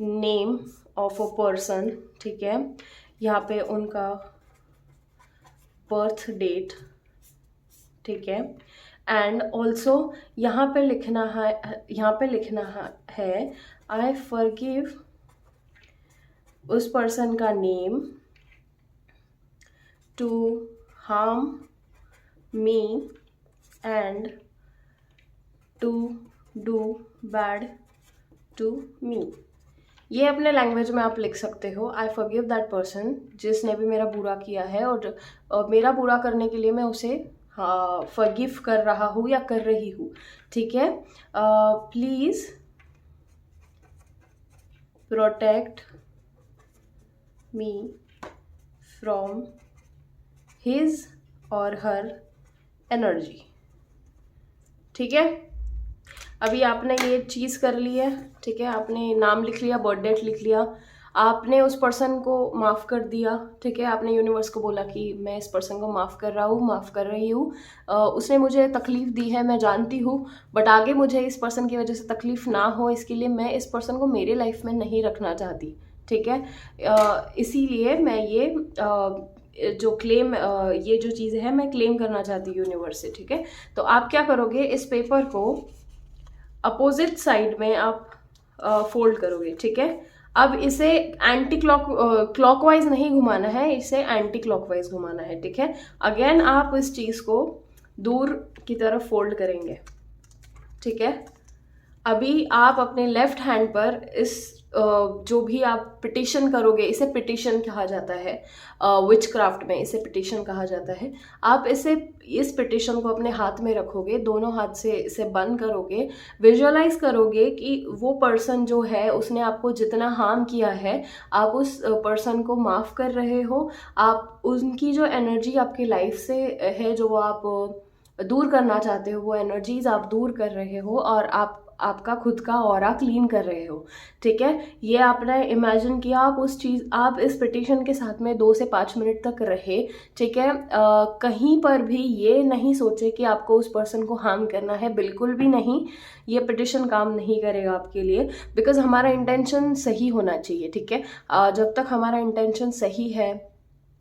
नेम ऑफ अ पर्सन, ठीक है, यहाँ पे उनका बर्थ डेट, ठीक है, एंड ऑल्सो यहाँ पे लिखना है आई फॉरगिव उस पर्सन का name to harm me and to do bad to me. ये अपने लैंग्वेज में आप लिख सकते हो, आई फॉरगिव दैट पर्सन जिसने भी मेरा बुरा किया है, और मेरा बुरा करने के लिए मैं उसे फॉरगिव कर रहा हूँ या कर रही हूँ। ठीक है, please protect me from his और हर एनर्जी। ठीक है। अभी आपने ये चीज़ कर ली है, ठीक है, आपने नाम लिख लिया, बर्थ डेट लिख लिया, आपने उस पर्सन को माफ़ कर दिया, ठीक है, आपने यूनिवर्स को बोला कि मैं इस पर्सन को माफ़ कर रहा हूँ, माफ़ कर रही हूँ, उसने मुझे तकलीफ़ दी है, मैं जानती हूँ, बट आगे मुझे इस पर्सन की वजह से तकलीफ़ ना हो, इसके लिए मैं इस पर्सन को मेरे लाइफ में नहीं रखना चाहती, ठीक है। इसीलिए मैं ये जो क्लेम ये जो चीज़ है मैं क्लेम करना चाहती हूँ यूनिवर्स से, ठीक है। तो आप क्या करोगे, इस पेपर को अपोजिट साइड में आप फोल्ड करोगे, ठीक है। अब इसे एंटी क्लॉकवाइज नहीं घुमाना है, इसे एंटी क्लॉकवाइज घुमाना है, ठीक है। अगेन आप इस चीज को दूर की तरफ फोल्ड करेंगे, ठीक है। अभी आप अपने लेफ्ट हैंड पर इस जो भी आप पिटिशन करोगे, इसे पिटिशन कहा जाता है, विच क्राफ्ट में इसे पिटिशन कहा जाता है। आप इस पिटिशन को अपने हाथ में रखोगे, दोनों हाथ से इसे बंद करोगे, विजुअलाइज करोगे कि वो पर्सन जो है उसने आपको जितना हार्म किया है, आप उस पर्सन को माफ़ कर रहे हो, आप उनकी जो एनर्जी आपकी लाइफ से है जो आप दूर करना चाहते हो, वो एनर्जीज आप दूर कर रहे हो, और आपका खुद का ऑरा क्लीन कर रहे हो, ठीक है। ये आपने इमेजिन किया, आप इस पिटिशन के साथ में 2 से 5 मिनट तक रहे, ठीक है। कहीं पर भी ये नहीं सोचे कि आपको उस पर्सन को हार्म करना है, बिल्कुल भी नहीं। ये पिटिशन काम नहीं करेगा आपके लिए, बिकॉज हमारा इंटेंशन सही होना चाहिए, ठीक है। जब तक हमारा इंटेंशन सही है,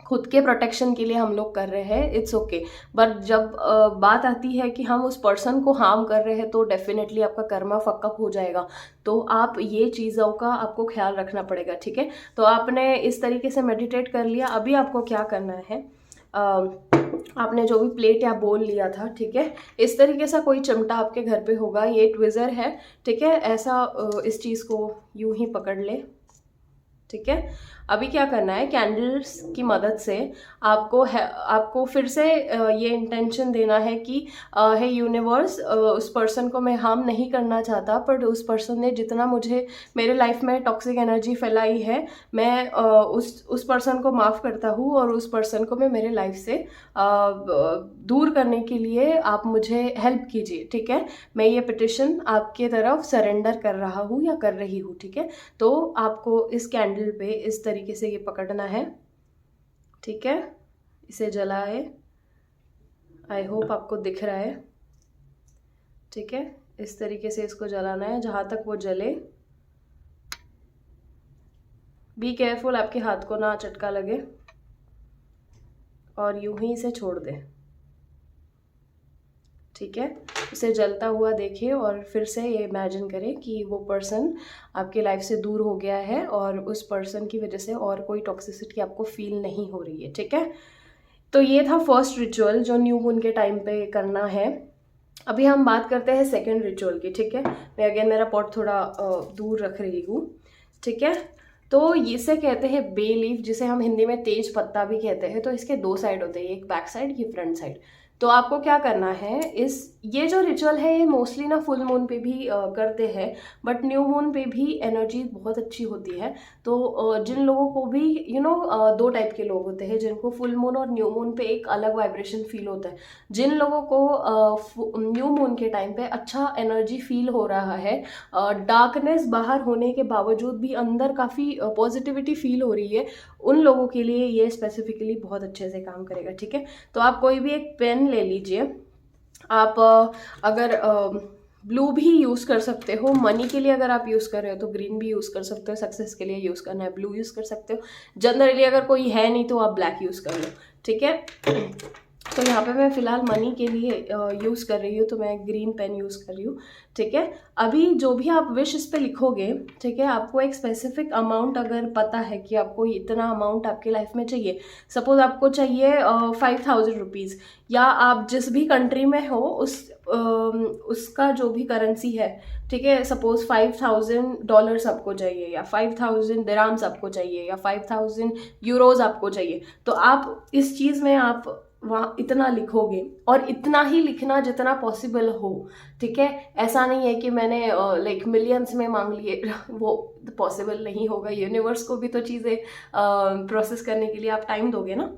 खुद के प्रोटेक्शन के लिए हम लोग कर रहे हैं, इट्स ओके। बट जब बात आती है कि हम उस पर्सन को हार्म कर रहे हैं, तो डेफिनेटली आपका कर्मा फकअप हो जाएगा। तो आप ये चीज़ों का आपको ख्याल रखना पड़ेगा, ठीक है। तो आपने इस तरीके से मेडिटेट कर लिया। अभी आपको क्या करना है, आपने जो भी प्लेट या बोल लिया था, ठीक है, इस तरीके से कोई चिमटा आपके घर पे होगा, ये ट्विज़र है, ठीक है, ऐसा इस चीज़ को यूं ही पकड़ ले, ठीक है। अभी क्या करना है, कैंडल्स की मदद से आपको फिर से ये इंटेंशन देना है कि हे यूनिवर्स, उस पर्सन को मैं हार्म नहीं करना चाहता, पर उस पर्सन ने जितना मुझे मेरे लाइफ में टॉक्सिक एनर्जी फैलाई है, मैं उस पर्सन को माफ़ करता हूँ, और उस पर्सन को मैं मेरे लाइफ से दूर करने के लिए आप मुझे हेल्प कीजिए, ठीक है। मैं ये पिटिशन आपके तरफ सरेंडर कर रहा हूँ या कर रही हूँ, ठीक है। तो आपको इस कैंडल पे इस तरीके से ये पकड़ना है, ठीक है, इसे जलाए। आई होप आपको दिख रहा है, ठीक है। इस तरीके से इसको जलाना है जहाँ तक वो जले। बी केयरफुल, आपके हाथ को ना चटका लगे, और यूं ही इसे छोड़ दे, ठीक है। इसे जलता हुआ देखिए, और फिर से ये इमेजिन करें कि वो पर्सन आपके लाइफ से दूर हो गया है, और उस पर्सन की वजह से और कोई टॉक्सिसिटी आपको फील नहीं हो रही है, ठीक है। तो ये था फर्स्ट रिचुअल जो न्यू मून के टाइम पे करना है। अभी हम बात करते हैं सेकेंड रिचुअल की, ठीक है। मैं अगेन मेरा पॉट थोड़ा दूर रख रही हूँ, ठीक है। तो इसे कहते हैं बे लीफ, जिसे हम हिंदी में तेज पत्ता भी कहते हैं। तो इसके 2 साइड होते हैं, एक बैक साइड, ये फ्रंट साइड। तो आपको क्या करना है, ये जो रिचुअल है ये मोस्टली ना फुल मून पे भी करते हैं, बट न्यू मून पे भी एनर्जी बहुत अच्छी होती है। तो जिन लोगों को भी 2 टाइप के लोग होते हैं, जिनको फुल मून और न्यू मून पे एक अलग वाइब्रेशन फील होता है। जिन लोगों को न्यू मून के टाइम पे अच्छा एनर्जी फील हो रहा है, डार्कनेस बाहर होने के बावजूद भी अंदर काफ़ी पॉजिटिविटी फील हो रही है, उन लोगों के लिए ये स्पेसिफिकली बहुत अच्छे से काम करेगा, ठीक है। तो आप कोई भी एक पेन ले लीजिए। आप अगर ब्लू भी यूज़ कर सकते हो, मनी के लिए अगर आप यूज़ कर रहे हो तो ग्रीन भी यूज़ कर सकते हो, सक्सेस के लिए यूज़ करना है ब्लू यूज़ कर सकते हो, जनरली अगर कोई है नहीं तो आप ब्लैक यूज़ कर लो, ठीक है। तो यहाँ पे मैं फ़िलहाल मनी के लिए यूज़ कर रही हूँ, तो मैं ग्रीन पेन यूज़ कर रही हूँ, ठीक है। अभी जो भी आप विश इस पे लिखोगे, ठीक है, आपको एक स्पेसिफिक अमाउंट अगर पता है कि आपको इतना अमाउंट आपके लाइफ में चाहिए, सपोज आपको चाहिए 5000 रुपीज़, या आप जिस भी कंट्री में हो उसका जो भी करेंसी है, ठीक है, सपोज $5000 आपको चाहिए, या 5000 दिरहम्स आपको चाहिए, या 5000 यूरोज आपको चाहिए। तो आप इस चीज़ में आप वहाँ इतना लिखोगे, और इतना ही लिखना जितना पॉसिबल हो, ठीक है। ऐसा नहीं है कि मैंने लाइक मिलियंस में मांग लिए, वो पॉसिबल नहीं होगा। यूनिवर्स को भी तो चीज़ें प्रोसेस करने के लिए आप टाइम दोगे ना।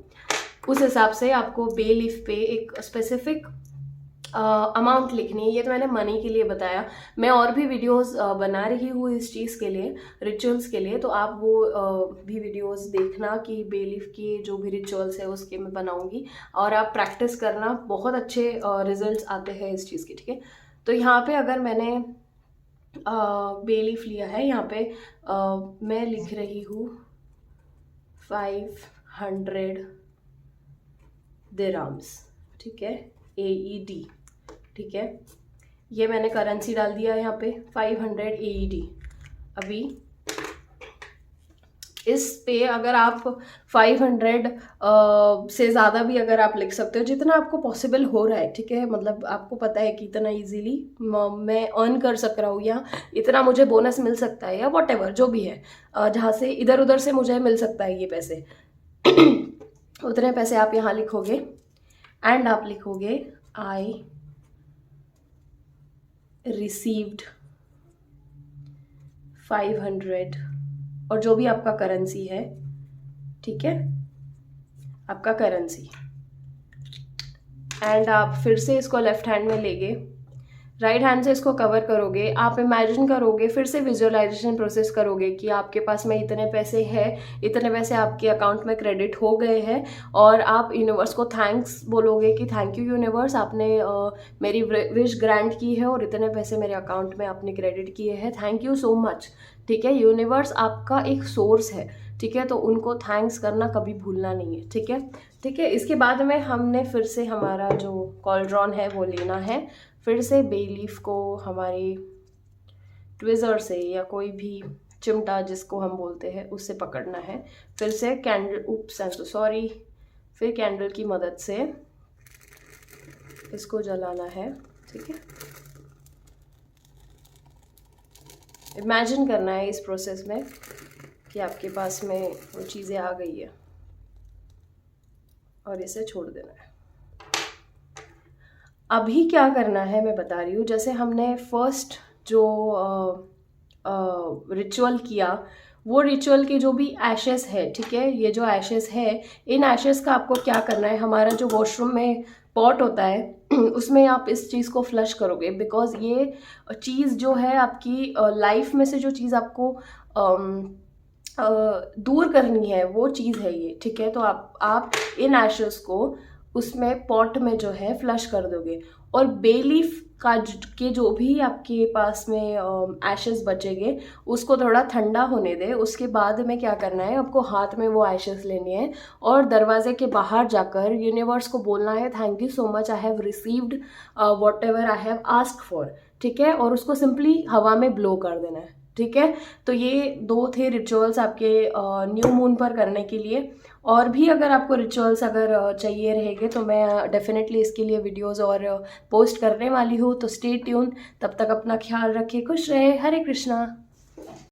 उस हिसाब से आपको बे लीफ पे एक स्पेसिफिक अमाउंट लिखनी है। ये तो मैंने मनी के लिए बताया। मैं और भी वीडियोस बना रही हूँ इस चीज़ के लिए, रिचुअल्स के लिए, तो आप वो भी वीडियोस देखना कि बेलीफ की जो भी रिचुअल्स है उसके मैं बनाऊंगी, और आप प्रैक्टिस करना, बहुत अच्छे रिजल्ट्स आते हैं इस चीज़ के, ठीक है। तो यहाँ पे अगर मैंने बेलीफ लिया है, यहाँ पे मैं लिख रही हूँ 500 दिरहम्स, ठीक है, AED, ठीक है। ये मैंने करेंसी डाल दिया यहाँ पे 500 AED। अभी इस पे अगर आप 500 से ज़्यादा भी अगर आप लिख सकते हो, जितना आपको पॉसिबल हो रहा है, ठीक है, मतलब आपको पता है कि इतना इजीली मैं अर्न कर सक रहा हूँ, या इतना मुझे बोनस मिल सकता है, या वॉटेवर जो भी है, जहाँ से इधर उधर से मुझे मिल सकता है ये पैसे उतने पैसे आप यहाँ लिखोगे, एंड आप लिखोगे आई रिसीव्ड 500, और जो भी आपका करेंसी है, ठीक है, आपका करेंसी, एंड आप फिर से इसको लेफ्ट हैंड में लेगे, राइट हैंड से इसको कवर करोगे। आप इमेजिन करोगे, फिर से विजुअलाइजेशन प्रोसेस करोगे कि आपके पास में इतने पैसे हैं, इतने पैसे आपके अकाउंट में क्रेडिट हो गए हैं, और आप यूनिवर्स को थैंक्स बोलोगे कि थैंक यू यूनिवर्स, आपने मेरी विश ग्रांट की है और इतने पैसे मेरे अकाउंट में आपने क्रेडिट किए हैं, थैंक यू सो मच, ठीक है। यूनिवर्स आपका एक सोर्स है, ठीक है, तो उनको थैंक्स करना कभी भूलना नहीं है, ठीक है, ठीक है। इसके बाद में हमने फिर से हमारा जो कॉलड्रॉन है वो लेना है, फिर से बेलीफ को हमारे ट्विज़र से या कोई भी चिमटा जिसको हम बोलते हैं उससे पकड़ना है, फिर से candle, oops I am so sorry, फिर कैंडल की मदद से इसको जलाना है, ठीक है। इमेजिन करना है इस प्रोसेस में कि आपके पास में वो चीज़ें आ गई है, और इसे छोड़ देना है। अभी क्या करना है मैं बता रही हूँ। जैसे हमने फर्स्ट जो रिचुअल किया, वो रिचुअल के जो भी एशेस है, ठीक है, ये जो एशेस है, इन एशेस का आपको क्या करना है, हमारा जो वॉशरूम में पॉट होता है उसमें आप इस चीज़ को फ्लश करोगे, बिकॉज ये चीज़ जो है आपकी लाइफ में से जो चीज़ आपको दूर करनी है वो चीज़ है ये, ठीक है। तो आप इन एशेस को उसमें पॉट में जो है फ्लश कर दोगे, और बेलीफ का के जो भी आपके पास में एशेस बचेंगे उसको थोड़ा ठंडा होने दे। उसके बाद में क्या करना है, आपको हाथ में वो एशेस लेने हैं और दरवाजे के बाहर जाकर यूनिवर्स को बोलना है thank you so much, I have received what ever I have asked for, ठीक है, और उसको सिंपली हवा में ब्लो कर देना है, ठीक है। तो ये 2 थे रिचुअल्स आपके न्यू मून पर करने के लिए। और भी अगर आपको रिचुअल्स अगर चाहिए रहेंगे तो मैं डेफिनेटली इसके लिए वीडियोस और पोस्ट करने वाली हूँ, तो स्टे ट्यून। तब तक अपना ख्याल रखें, खुश रहे, हरे कृष्णा।